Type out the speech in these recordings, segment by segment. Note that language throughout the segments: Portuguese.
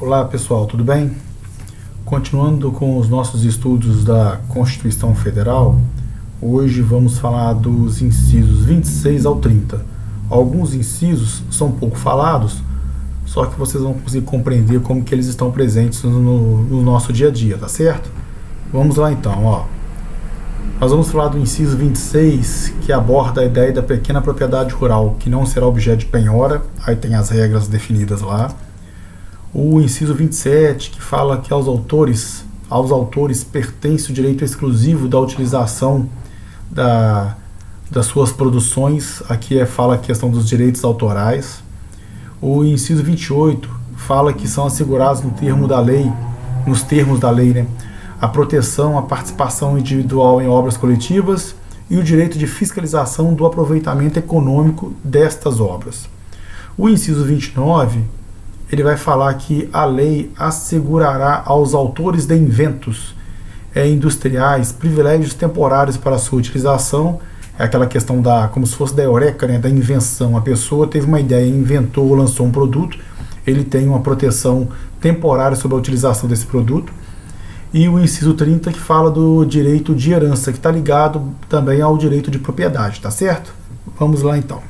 Olá pessoal, tudo bem? Continuando com os nossos estudos da Constituição Federal, hoje vamos falar dos incisos 26 ao 30. Alguns incisos são pouco falados, só que vocês vão conseguir compreender como que eles estão presentes no nosso dia a dia, tá certo? Vamos lá então, ó. Nós vamos falar do inciso 26, que aborda a ideia da pequena propriedade rural, que não será objeto de penhora, aí tem as regras definidas lá. O inciso 27, que fala que aos autores pertence o direito exclusivo da utilização das suas produções, aqui fala a questão dos direitos autorais. O inciso 28 fala que são assegurados nos termos da lei, né, a proteção, a participação individual em obras coletivas e o direito de fiscalização do aproveitamento econômico destas obras. O inciso 29, ele vai falar que a lei assegurará aos autores de inventos industriais privilégios temporários para sua utilização. É aquela questão como se fosse da eureka, né, da invenção. A pessoa teve uma ideia, inventou, lançou um produto, ele tem uma proteção temporária sobre a utilização desse produto. E o inciso 30, que fala do direito de herança, que está ligado também ao direito de propriedade, tá certo? Vamos lá então.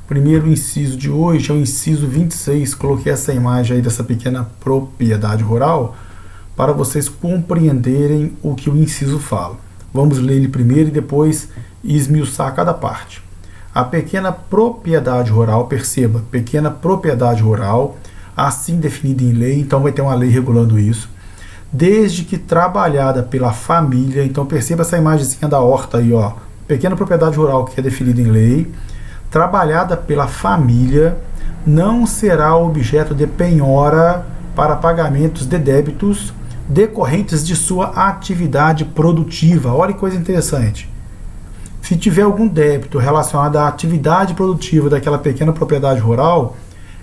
O primeiro inciso de hoje é o inciso 26. Coloquei essa imagem aí dessa pequena propriedade rural para vocês compreenderem o que o inciso fala. Vamos ler ele primeiro e depois esmiuçar cada parte. A pequena propriedade rural, perceba, pequena propriedade rural, assim definida em lei, então vai ter uma lei regulando isso, desde que trabalhada pela família. Então perceba essa imagenzinha da horta aí, ó, pequena propriedade rural que é definida em lei, trabalhada pela família, não será objeto de penhora para pagamentos de débitos decorrentes de sua atividade produtiva. Olha que coisa interessante. Se tiver algum débito relacionado à atividade produtiva daquela pequena propriedade rural,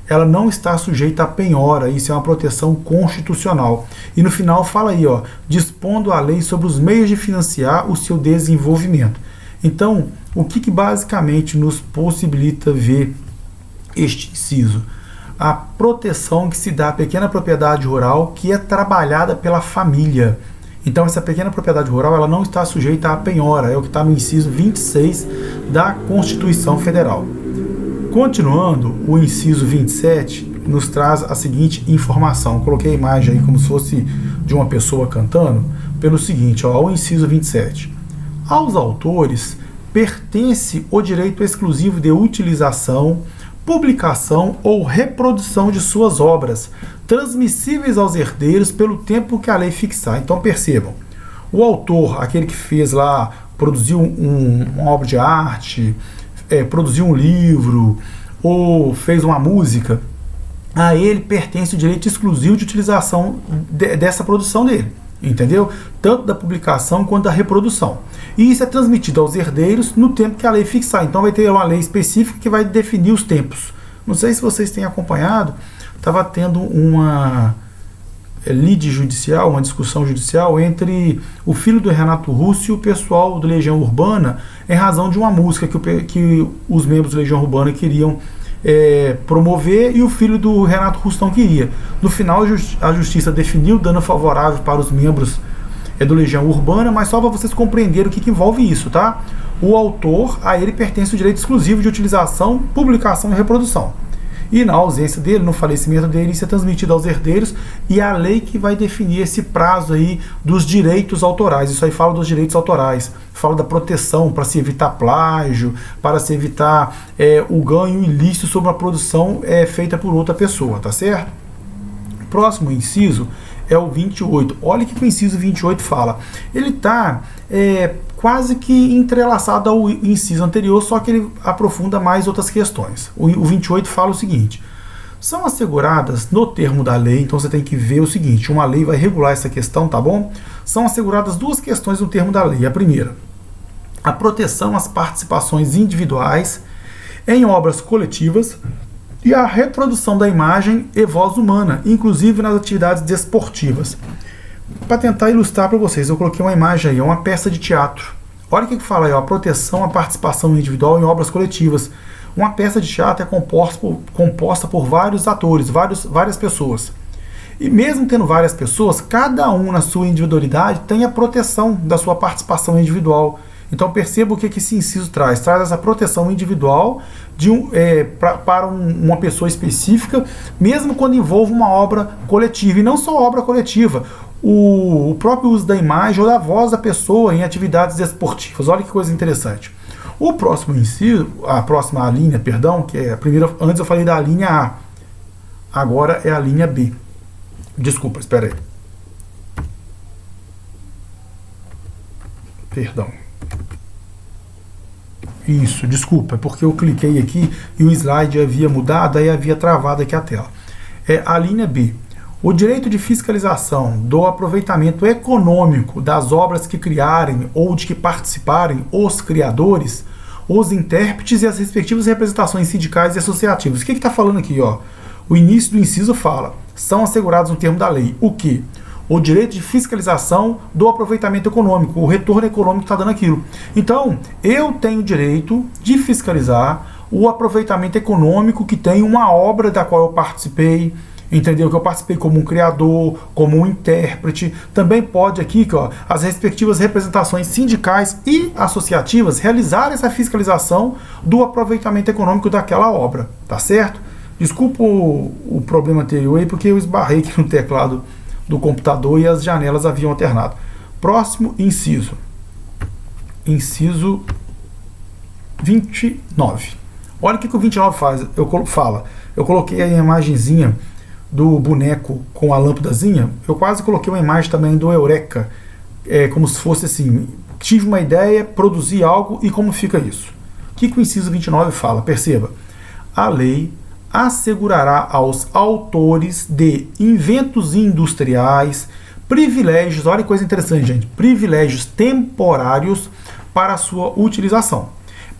ela não está sujeita a penhora. Isso é uma proteção constitucional. E no final fala aí, ó, dispondo a lei sobre os meios de financiar o seu desenvolvimento. Então, o que basicamente nos possibilita ver este inciso? A proteção que se dá à pequena propriedade rural que é trabalhada pela família. Então, essa pequena propriedade rural ela não está sujeita a penhora. É o que está no inciso 26 da Constituição Federal. Continuando, o inciso 27 nos traz a seguinte informação. Eu coloquei a imagem aí como se fosse de uma pessoa cantando, pelo seguinte, ó, o inciso 27. Aos autores pertence o direito exclusivo de utilização, publicação ou reprodução de suas obras, transmissíveis aos herdeiros pelo tempo que a lei fixar. Então percebam, o autor, aquele que fez lá, produziu uma obra de arte, produziu um livro ou fez uma música, a ele pertence o direito exclusivo de utilização dessa produção dele, entendeu? Tanto da publicação quanto da reprodução. E isso é transmitido aos herdeiros no tempo que a lei fixar. Então vai ter uma lei específica que vai definir os tempos. Não sei se vocês têm acompanhado, estava tendo uma lide judicial, uma discussão judicial entre o filho do Renato Russo e o pessoal do Legião Urbana em razão de uma música que os membros do Legião Urbana queriam promover e o filho do Renato Russo não queria. No final a justiça definiu dano favorável para os membros do Legião Urbana, mas só para vocês compreenderem o que envolve isso, tá? O autor, a ele pertence o direito exclusivo de utilização, publicação e reprodução. E na ausência dele, no falecimento dele, isso é transmitido aos herdeiros e a lei que vai definir esse prazo aí dos direitos autorais. Isso aí fala dos direitos autorais, fala da proteção para se evitar plágio, para se evitar o ganho ilícito sobre a produção feita por outra pessoa, tá certo? Próximo inciso é o 28. Olha o que o inciso 28 fala. Ele está quase que entrelaçado ao inciso anterior, só que ele aprofunda mais outras questões. O 28 fala o seguinte: são asseguradas no termo da lei, então você tem que ver o seguinte, uma lei vai regular essa questão, tá bom? São asseguradas duas questões no termo da lei. A primeira, a proteção às participações individuais em obras coletivas e a reprodução da imagem e voz humana, inclusive nas atividades desportivas. Para tentar ilustrar para vocês, eu coloquei uma imagem aí, uma peça de teatro. Olha o que fala aí, ó, a proteção à participação individual em obras coletivas. Uma peça de teatro é composta por vários atores, várias pessoas. E mesmo tendo várias pessoas, cada um na sua individualidade tem a proteção da sua participação individual. Então perceba o que esse inciso traz. Traz essa proteção individual para uma pessoa específica, mesmo quando envolve uma obra coletiva. E não só obra coletiva, o próprio uso da imagem ou da voz da pessoa em atividades esportivas. Olha que coisa interessante. O próximo inciso, a próxima linha, perdão, que é a primeira, antes eu falei da linha A, agora é a linha B. Desculpa, espera aí. Perdão. Isso, desculpa, é porque eu cliquei aqui e o slide havia mudado, aí havia travado aqui a tela. É a linha B. O direito de fiscalização do aproveitamento econômico das obras que criarem ou de que participarem os criadores, os intérpretes e as respectivas representações sindicais e associativas. O que está falando aqui? Ó? O início do inciso fala: são assegurados no termo da lei. O quê? O direito de fiscalização do aproveitamento econômico, o retorno econômico está dando aquilo. Então, eu tenho o direito de fiscalizar o aproveitamento econômico que tem uma obra da qual eu participei, entendeu? Que eu participei como um criador, como um intérprete. Também pode aqui, ó, as respectivas representações sindicais e associativas realizar essa fiscalização do aproveitamento econômico daquela obra, tá certo? Desculpa o problema anterior aí, porque eu esbarrei aqui no teclado do computador e as janelas haviam alternado. Próximo inciso. Inciso 29. Olha o que o 29 fala. Eu coloquei a imagenzinha do boneco com a lâmpadazinha. Eu quase coloquei uma imagem também do Eureka. É como se fosse assim: tive uma ideia, produzi algo e como fica isso? O que o inciso 29 fala? Perceba. A lei assegurará aos autores de inventos industriais privilégios, olha que coisa interessante, gente, privilégios temporários para sua utilização,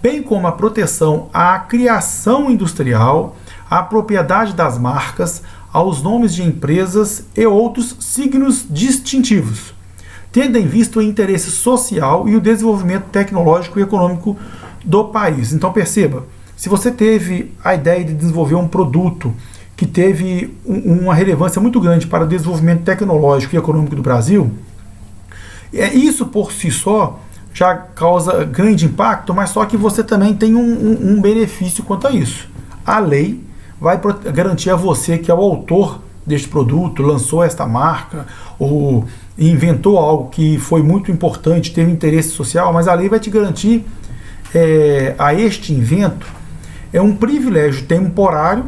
bem como a proteção à criação industrial, à propriedade das marcas, aos nomes de empresas e outros signos distintivos, tendo em vista o interesse social e o desenvolvimento tecnológico e econômico do país. Então perceba, se você teve a ideia de desenvolver um produto que teve uma relevância muito grande para o desenvolvimento tecnológico e econômico do Brasil, isso por si só já causa grande impacto, mas só que você também tem um benefício quanto a isso. A lei vai garantir a você, que é o autor deste produto, lançou esta marca, ou inventou algo que foi muito importante, teve interesse social, mas a lei vai te garantir a este invento um privilégio temporário,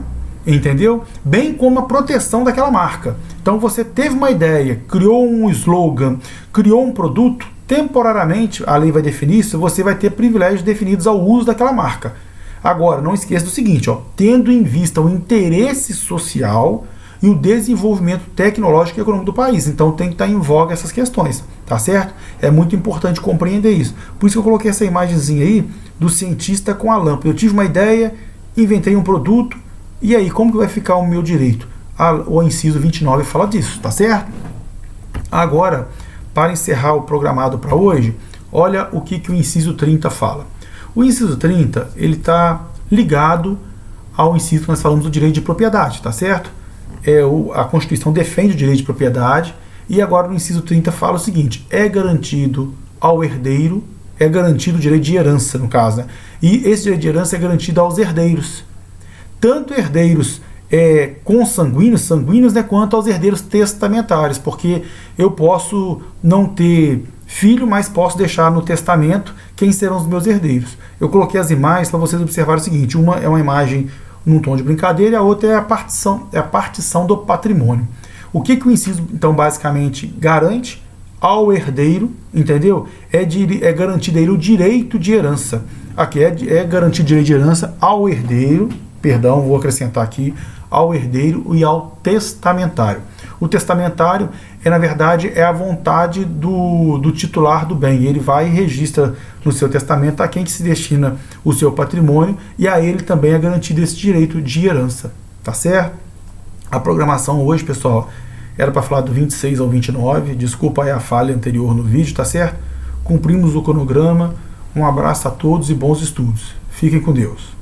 entendeu? Bem como a proteção daquela marca. Então você teve uma ideia, criou um slogan, criou um produto, temporariamente, a lei vai definir isso, você vai ter privilégios definidos ao uso daquela marca. Agora, não esqueça do seguinte, ó, tendo em vista o interesse social e o desenvolvimento tecnológico e econômico do país. Então tem que estar em voga essas questões, tá certo? É muito importante compreender isso. Por isso que eu coloquei essa imagenzinha aí do cientista com a lâmpada. Eu tive uma ideia, inventei um produto, e aí, como que vai ficar o meu direito? O inciso 29 fala disso, tá certo? Agora, para encerrar o programado para hoje, olha o que o inciso 30 fala. O inciso 30, ele está ligado ao inciso que nós falamos do direito de propriedade, tá certo? A Constituição defende o direito de propriedade, e agora no inciso 30 fala o seguinte: é garantido ao herdeiro, é garantido o direito de herança, no caso, né? E esse direito de herança é garantido aos herdeiros, tanto herdeiros sanguíneos, né, quanto aos herdeiros testamentários, porque eu posso não ter filho, mas posso deixar no testamento quem serão os meus herdeiros. Eu coloquei as imagens para vocês observarem o seguinte: uma é uma imagem num tom de brincadeira e a outra é a partição do patrimônio. O que o inciso, então, basicamente garante ao herdeiro, entendeu? É garantido aí o direito de herança. Aqui é garantido o direito de herança ao herdeiro, perdão, vou acrescentar aqui, ao herdeiro e ao testamentário. O testamentário na verdade, a vontade do titular do bem. Ele vai e registra no seu testamento a quem que se destina o seu patrimônio, e a ele também é garantido esse direito de herança, tá certo? A programação hoje, pessoal, era para falar do 26 ao 29, desculpa aí a falha anterior no vídeo, tá certo? Cumprimos o cronograma. Um abraço a todos e bons estudos. Fiquem com Deus.